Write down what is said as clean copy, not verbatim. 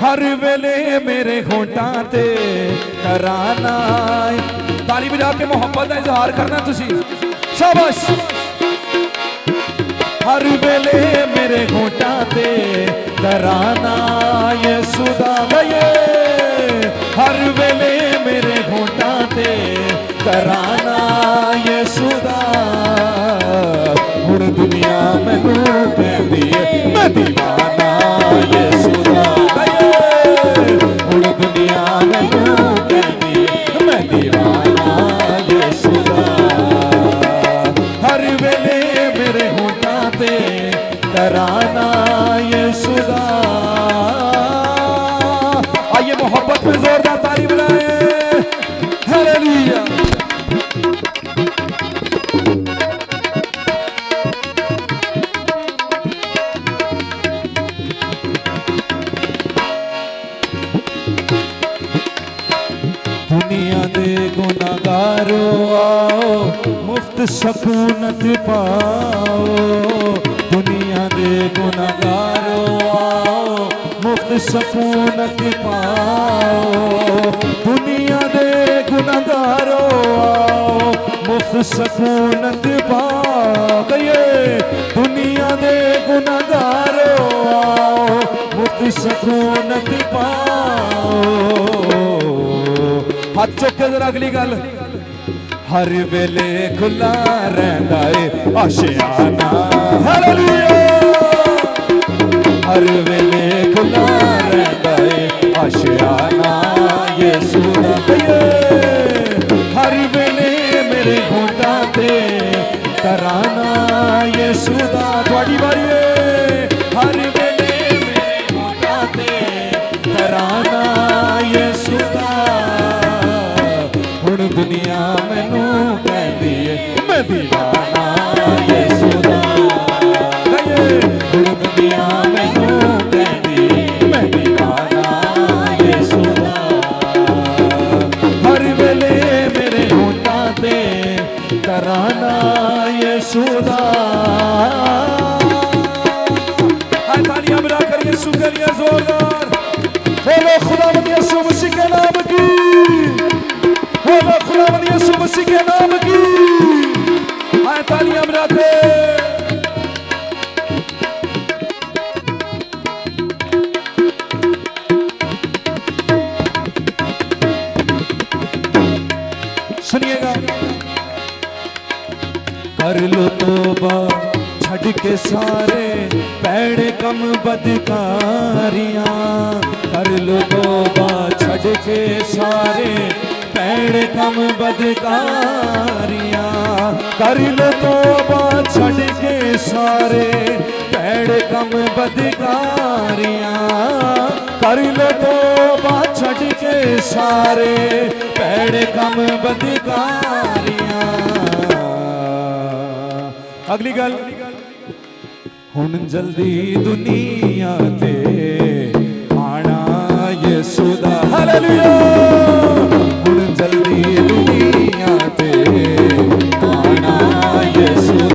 हर वेले मेरे होठां ते तराना। ताली बजा के मोहब्बत का इजहार करना तुसी, शाबाश। हर वेले मेरे होठां ते तराना यसू दा गए, हर वेले मेरे होठां ते तराना यसू दा। हुण दुनिया मैनू कहदी है मैं दीवाना यसू दा, हुण दुनिया मैनू कहदी है मैं दीवाना यसू दा। हर वेले मेरे होठां ते तराना यसू दा। आइए मोहब्बत में जोरदार ताली बजाएं, हालेलुया। दुनिया दे गुनाहगारो आओ मुफ्त सकूनत पाओ, दुनिया दे गुनाहगारो आओ मुफ्त सकूनत पाओ, दुनिया दे गुनाहगारो आओ मुफ्त सकूनत पाओ। कहिए दुनिया दे गुनाहगारो आओ मुफ्त सकूनत पाओ। हाथ चुक के जरा अगली गल, हर वेले खुला रहंदा है आशियाना, हालेलुया। हर वेले खुला रहंदा है आशियाना यसू दा। हर वेले मेरे होठां ते तराना यसू दा। तुहाडी बारी है, हर वेले मेरे होठां ते तराना यसू दा। हुण दुनिया मैनू कहदी है मैं दीवाना यसू दा, हुण दुनिया मैनू कहदी मैं दीवाना यसू दा। हर वेले मेरे होठां ते तराना यसू दा। तालियां बजा कर यीशु के लिए जोरदार बोलो, खुदावंद यीशु मसीह के नाम की, बोलो खुदावंद यीशु मसीह के नाम की। आए तालियां बजा के। सुनिएगा, कर लो तौबा छड़ के सारे पैड़े कम बदकारियां, कर लो तौबा छड़ के सारे पैड़े कम बदकारियां, कर लो तौबा छड़ के सारे पैड़े कम बदकारियां, कर लो तौबा छड़ के सारे पैड़े कम बदकारियां। अगली गल, हुण जल्दी दुनिया ते